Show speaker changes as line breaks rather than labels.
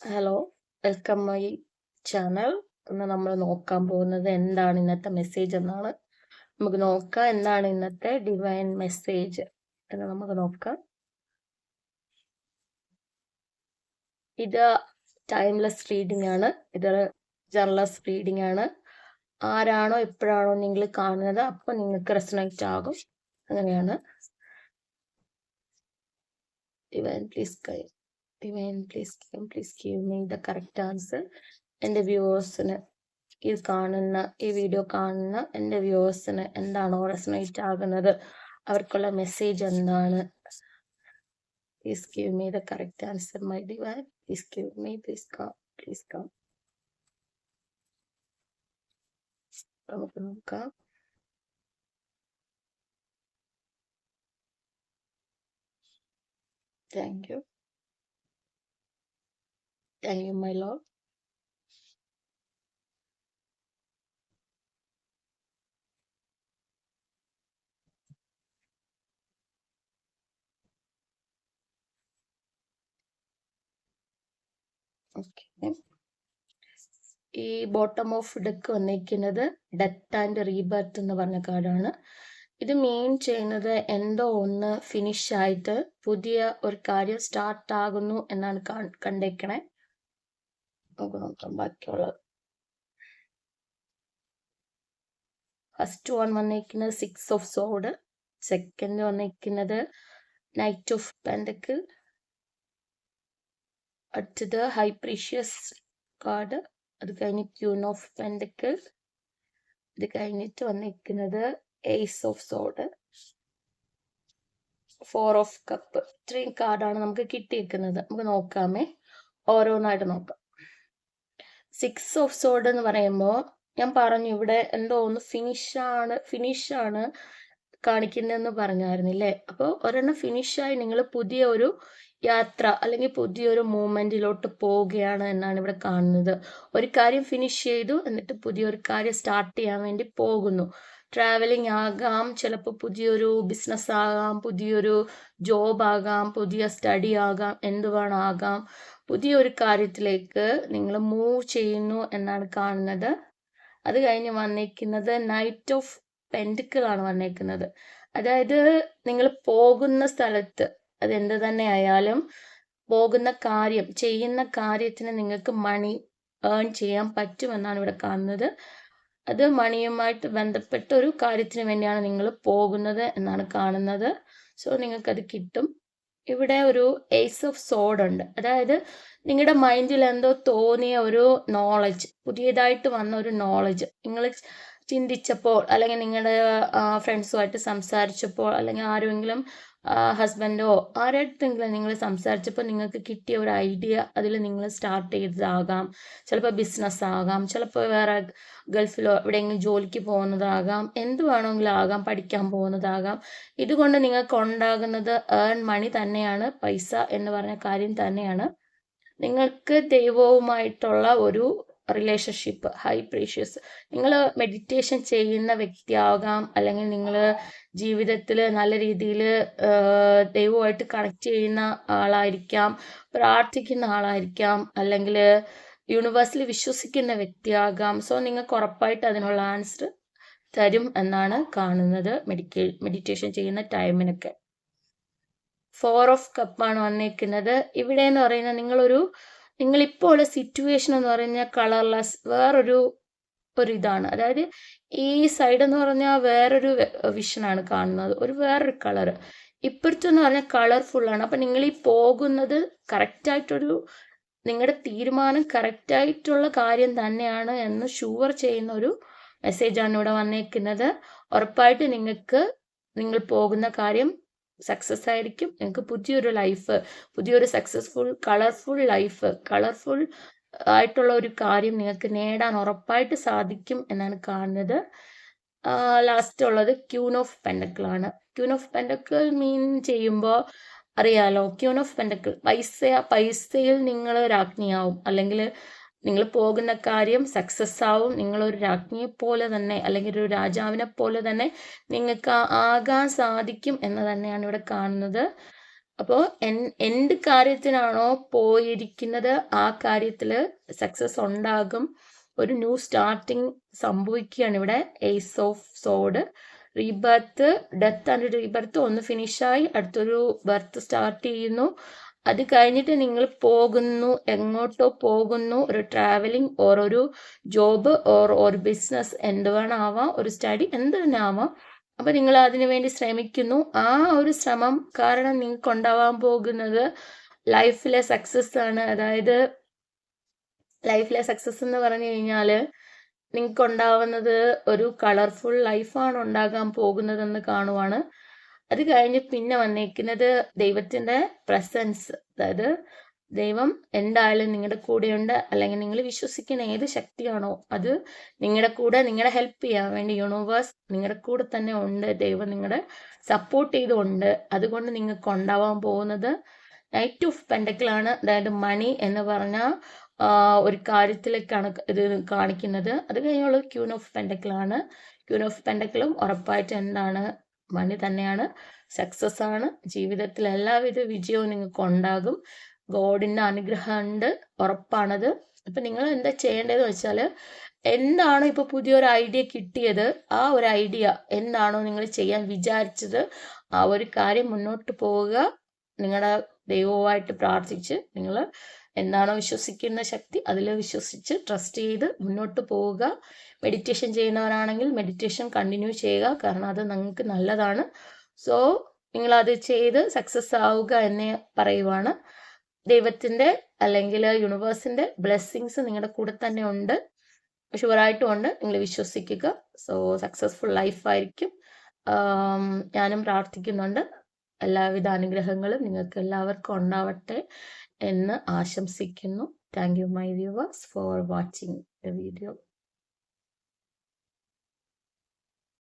Hello, welcome my channel. ഇന്ന് നമ്മൾ നോക്കാൻ പോകുന്നത് എന്താണ് ഇന്നത്തെ മെസ്സേജ് എന്നാണ്. നമുക്ക് നോക്കാം എന്താണ് ഇന്നത്തെ ഡിവൈൻ മെസ്സേജ് എന്ന് നമുക്ക് നോക്കാം. ഇത് ടൈംലെസ് റീഡിംഗ് ആണ്. ഇത് ജനറൽസ് റീഡിംഗ് ആണ്. ആരാണോ എപ്പോഴാണോ നിങ്ങൾ കാണുന്നത് അപ്പോൾ നിങ്ങൾക്ക് റെസണേറ്റ് ആകും. അങ്ങനെയാണ്. Divine please give me the correct answer. എൻ്റെ വ്യൂവേഴ്സിന് ഈ വീഡിയോ കാണുന്ന എൻ്റെ വ്യൂവേഴ്സിന് എന്താണോ റെസണേറ്റ് ആകുന്നത്, അവർക്കുള്ള മെസ്സേജ് എന്താണ്? Please give me the correct answer my divine. Please give me. Please come. നമുക്ക് നോക്കാം. Thank you my lord. Okay, ഈ ബോട്ടം ഓഫ് ഡെക്ക് വന്നിരിക്കുന്നത് ഡെത്ത് ആൻഡ് റീബർത്ത് എന്ന് പറഞ്ഞ കാർഡാണ്. ഇത് മീൻ ചെയ്യുന്നത് എന്തോ ഒന്ന് ഫിനിഷ് ആയിട്ട് പുതിയ ഒരു കാര്യം സ്റ്റാർട്ട് ആകുന്നു എന്നാണ് കണ്ടേക്കണേ. നമുക്ക് നോക്കാം ബാക്കിയുള്ളത്. ഫസ്റ്റ് വൺ വന്നിരിക്കുന്നത് 6 ഓഫ് സോഡ്. സെക്കൻഡ് വന്നിരിക്കുന്നത് നൈറ്റ് ഓഫ് പെൻഡക്കിൾ. അടുത്തത് ഹൈ പ്രീഷ്യസ് കാർഡ്. അത് കഴിഞ്ഞ് ക്യൂൻ ഓഫ് പെൻഡക്കിൾ. ഇത് കഴിഞ്ഞിട്ട് വന്നിരിക്കുന്നത് ace of sword, 4 of cup. ഇത്രയും കാർഡാണ് നമുക്ക് കിട്ടിയിരിക്കുന്നത്. നമുക്ക് നോക്കാമേ, ഓരോന്നായിട്ട് നോക്കാം. 6 ഓഫ് സോഡ് എന്ന് പറയുമ്പോൾ ഞാൻ പറഞ്ഞു ഇവിടെ എന്തോ ഒന്ന് ഫിനിഷാണ് കാണിക്കുന്നതെന്ന് പറഞ്ഞായിരുന്നില്ലേ. അപ്പോൾ ഒരെണ്ണം ഫിനിഷായി നിങ്ങൾ പുതിയ ഒരു യാത്ര അല്ലെങ്കിൽ പുതിയൊരു മൂവ്മെന്റിലോട്ട് പോവുകയാണ് എന്നാണ് ഇവിടെ കാണുന്നത്. ഒരു കാര്യം ഫിനിഷ് ചെയ്തു, എന്നിട്ട് പുതിയൊരു കാര്യം സ്റ്റാർട്ട് ചെയ്യാൻ വേണ്ടി പോകുന്നു. ട്രാവലിംഗ് ആകാം, ചിലപ്പോൾ പുതിയൊരു ബിസിനസ് ആകാം, പുതിയൊരു ജോബ് ആകാം, പുതിയ സ്റ്റഡി ആകാം, എന്തുവേണമാകാം. പുതിയൊരു കാര്യത്തിലേക്ക് നിങ്ങൾ മൂവ് ചെയ്യുന്നു എന്നാണ് കാണുന്നത്. അത് കഴിഞ്ഞ് വന്നേക്കുന്നത് നൈറ്റ് ഓഫ് പെൻഡിക്കിൾ ആണ് വന്നേക്കുന്നത്. അതായത് നിങ്ങൾ പോകുന്ന സ്ഥലത്ത് അതെന്ത് തന്നെ ആയാലും പോകുന്ന കാര്യം ചെയ്യുന്ന കാര്യത്തിന് നിങ്ങൾക്ക് മണി ഏൺ ചെയ്യാൻ പറ്റുമെന്നാണ് ഇവിടെ കാണുന്നത്. അത് മണിയുമായിട്ട് ബന്ധപ്പെട്ട ഒരു കാര്യത്തിന് വേണ്ടിയാണ് നിങ്ങൾ പോകുന്നത് എന്നാണ് കാണുന്നത്. സോ നിങ്ങൾക്കത് കിട്ടും. ഇവിടെ ഒരു ഏസ് ഓഫ് സോഡ് ഉണ്ട്. അതായത് നിങ്ങളുടെ മൈൻഡിൽ എന്തോ തോന്നിയ ഒരു നോളജ്, പുതിയതായിട്ട് വന്ന ഒരു നോളജ് നിങ്ങൾ ചിന്തിച്ചപ്പോൾ, അല്ലെങ്കിൽ നിങ്ങളുടെ ഫ്രണ്ട്സുമായിട്ട് സംസാരിച്ചപ്പോൾ, അല്ലെങ്കിൽ ആരെങ്കിലും ഹസ്ബൻഡോ ആരായിട്ടെങ്കിലും നിങ്ങൾ സംസാരിച്ചപ്പോൾ നിങ്ങൾക്ക് കിട്ടിയ ഒരു ഐഡിയ, അതിൽ നിങ്ങൾ സ്റ്റാർട്ട് ചെയ്തതാകാം. ചിലപ്പോൾ ബിസിനസ് ആകാം, ചിലപ്പോൾ വേറെ ഗൾഫിലോ എവിടെയെങ്കിലും ജോലിക്ക് പോകുന്നതാകാം, എന്ത് വേണമെങ്കിലും ആകാം, പഠിക്കാൻ പോകുന്നതാകാം. ഇതുകൊണ്ട് നിങ്ങൾക്ക് ഉണ്ടാകുന്നത് ഏൺ മണി തന്നെയാണ്, പൈസ എന്ന് പറഞ്ഞ കാര്യം തന്നെയാണ്. നിങ്ങൾക്ക് ദൈവവുമായിട്ടുള്ള ഒരു റിലേഷൻഷിപ്പ്, ഹൈ പ്രീഷ്യസ്. നിങ്ങൾ മെഡിറ്റേഷൻ ചെയ്യുന്ന വ്യക്തിയാകാം, അല്ലെങ്കിൽ നിങ്ങൾ ജീവിതത്തിൽ നല്ല രീതിയിൽ ദൈവവുമായിട്ട് കണക്ട് ചെയ്യുന്ന ആളായിരിക്കാം, പ്രാർത്ഥിക്കുന്ന ആളായിരിക്കാം, അല്ലെങ്കിൽ യൂണിവേഴ്സിൽ വിശ്വസിക്കുന്ന വ്യക്തിയാകാം. സോ നിങ്ങൾക്ക് ഉറപ്പായിട്ട് അതിനുള്ള ആൻസർ തരും എന്നാണ് കാണുന്നത് മെഡിറ്റേഷൻ ചെയ്യുന്ന ടൈമിനൊക്കെ. 4 ഓഫ് കപ്പാണ് വന്നിരിക്കുന്നത്. ഇവിടെ എന്ന് പറയുന്നത് നിങ്ങളിപ്പോൾ ഉള്ള സിറ്റുവേഷൻ എന്ന് പറഞ്ഞാൽ കളർലെസ് വേറൊരു ഇതാണ്. അതായത് ഈ സൈഡ് എന്ന് പറഞ്ഞാൽ വേറൊരു വിഷനാണ് കാണുന്നത്, വേറൊരു കളർ. ഇപ്പുറത്തെന്ന് പറഞ്ഞാൽ കളർഫുള്ളാണ്. അപ്പം നിങ്ങൾ ഈ പോകുന്നത് കറക്റ്റായിട്ടൊരു നിങ്ങളുടെ തീരുമാനം കറക്റ്റായിട്ടുള്ള കാര്യം തന്നെയാണ് എന്ന് ഷുവർ ചെയ്യുന്ന ഒരു മെസ്സേജാണ് ഇവിടെ വന്നേക്കുന്നത്. ഉറപ്പായിട്ട് നിങ്ങൾ പോകുന്ന കാര്യം സക്സസ് ആയിരിക്കും. നിങ്ങൾക്ക് പുതിയൊരു ലൈഫ്, പുതിയൊരു സക്സസ്ഫുൾ കളർഫുൾ ആയിട്ടുള്ള ഒരു കാര്യം നിങ്ങൾക്ക് നേടാൻ ഉറപ്പായിട്ട് സാധിക്കും എന്നാണ് കാണുന്നത്. ലാസ്റ്റ് ഉള്ളത് ക്യൂൻ ഓഫ് പെൻഡക്കിൾ ആണ്. ക്യൂൻ ഓഫ് പെൻഡക്കിൾ മീൻ ചെയ്യുമ്പോൾ അറിയാലോ, ക്യൂൻ ഓഫ് പെൻഡക്കിൾ പൈസയിൽ നിങ്ങൾ രാജ്ഞിയാവും, അല്ലെങ്കിൽ നിങ്ങൾ പോകുന്ന കാര്യം സക്സസ് ആവും. നിങ്ങളൊരു രാജ്ഞിയെ പോലെ തന്നെ, അല്ലെങ്കിൽ ഒരു രാജാവിനെ പോലെ തന്നെ നിങ്ങൾക്ക് ആകാൻ സാധിക്കും എന്ന് തന്നെയാണ് ഇവിടെ കാണുന്നത്. അപ്പോൾ എന്ത് കാര്യത്തിനാണോ പോയിരിക്കുന്നത് ആ കാര്യത്തിൽ സക്സസ് ഉണ്ടാകും. ഒരു ന്യൂ സ്റ്റാർട്ടിങ് സംഭവിക്കുകയാണ് ഇവിടെ. Ace of sword, rebirth, death and rebirth ഒന്ന് ഫിനിഷായി അടുത്തൊരു ബർത്ത് സ്റ്റാർട്ട് ചെയ്യുന്നു. അത് കഴിഞ്ഞിട്ട് നിങ്ങൾ പോകുന്നു, എങ്ങോട്ടോ പോകുന്നു, ഒരു ട്രാവലിംഗ് ഓർ ഒരു ജോബ് ഓർ ഒരു ബിസിനസ് എന്ത് വേണമാവാം, ഒരു സ്റ്റഡി എന്ത് തന്നെ ആവാം. അപ്പൊ നിങ്ങൾ അതിനു വേണ്ടി ശ്രമിക്കുന്നു. ആ ഒരു ശ്രമം കാരണം നിങ്ങൾക്ക് ഉണ്ടാവാൻ പോകുന്നത് ലൈഫിലെ സക്സസ് ആണ്. അതായത് ലൈഫിലെ സക്സസ് എന്ന് പറഞ്ഞു കഴിഞ്ഞാൽ നിങ്ങൾക്ക് ഉണ്ടാവുന്നത് ഒരു കളർഫുൾ ലൈഫാണ് ഉണ്ടാകാൻ പോകുന്നതെന്ന് കാണുവാണ്. അത് കഴിഞ്ഞ് പിന്നെ വന്നേക്കുന്നത് ദൈവത്തിന്റെ പ്രസൻസ്. അതായത് ദൈവം എന്തായാലും നിങ്ങളുടെ കൂടെയുണ്ട്, അല്ലെങ്കിൽ നിങ്ങൾ വിശ്വസിക്കുന്ന ഏത് ശക്തിയാണോ അത് നിങ്ങളുടെ കൂടെ, നിങ്ങളെ ഹെൽപ്പ് ചെയ്യാൻ വേണ്ടി യൂണിവേഴ്സ് നിങ്ങളുടെ കൂടെ തന്നെ ഉണ്ട്. ദൈവം നിങ്ങളെ സപ്പോർട്ട് ചെയ്തുകൊണ്ട്, അതുകൊണ്ട് നിങ്ങൾക്ക് ഉണ്ടാവാൻ പോകുന്നത് നൈറ്റ് ഓഫ് പെൻഡക്കിളാണ്. അതായത് മണി എന്ന് പറഞ്ഞാൽ ഒരു കാര്യത്തിലേക്കാണ് ഇത് കാണിക്കുന്നത്. അത് കഴിഞ്ഞുള്ള ക്യൂൻ ഓഫ് പെൻഡക്കിളാണ്. ക്യൂൻ ഓഫ് പെൻഡക്കിളും ഉറപ്പായിട്ട് എന്താണ്, മണി തന്നെയാണ്, സക്സസ് ആണ്. ജീവിതത്തിൽ എല്ലാവിധ വിജയവും നിങ്ങൾക്ക് ഉണ്ടാകും. ഗോഡിന്റെ അനുഗ്രഹം ഉണ്ട്, ഉറപ്പാണത്. അപ്പൊ നിങ്ങൾ എന്താ ചെയ്യേണ്ടതെന്ന് വെച്ചാൽ, എന്താണോ ഇപ്പൊ പുതിയൊരു ഐഡിയ കിട്ടിയത്, ആ ഒരു ഐഡിയ എന്താണോ നിങ്ങൾ ചെയ്യാൻ വിചാരിച്ചത്, ആ ഒരു കാര്യം മുന്നോട്ട് പോവുക. നിങ്ങളുടെ ദൈവവുമായിട്ട് പ്രാർത്ഥിച്ച് നിങ്ങൾ എന്താണോ വിശ്വസിക്കുന്ന ശക്തി അതിൽ വിശ്വസിച്ച് ട്രസ്റ്റ് ചെയ്ത് മുന്നോട്ട് പോവുക. മെഡിറ്റേഷൻ ചെയ്യുന്നവരാണെങ്കിൽ മെഡിറ്റേഷൻ കണ്ടിന്യൂ ചെയ്യുക, കാരണം അത് നിങ്ങൾക്ക് നല്ലതാണ്. സോ നിങ്ങൾ അത് ചെയ്ത് സക്സസ് ആവുക എന്ന് പറയുവാണ്. ദൈവത്തിന്റെ അല്ലെങ്കിൽ യൂണിവേഴ്സിന്റെ ബ്ലെസ്സിങ്സ് നിങ്ങളുടെ കൂടെ തന്നെ ഉണ്ട്, ഷുവറായിട്ടും ഉണ്ട്. നിങ്ങൾ വിശ്വസിക്കുക. സോ സക്സസ്ഫുൾ ലൈഫായിരിക്കും. ഞാനും പ്രാർത്ഥിക്കുന്നുണ്ട് എല്ലാവിധ അനുഗ്രഹങ്ങളും നിങ്ങൾക്ക് എല്ലാവർക്കും ഉണ്ടാവട്ടെ എന്ന് ആശംസിക്കുന്നു. Thank you my viewers for watching the video.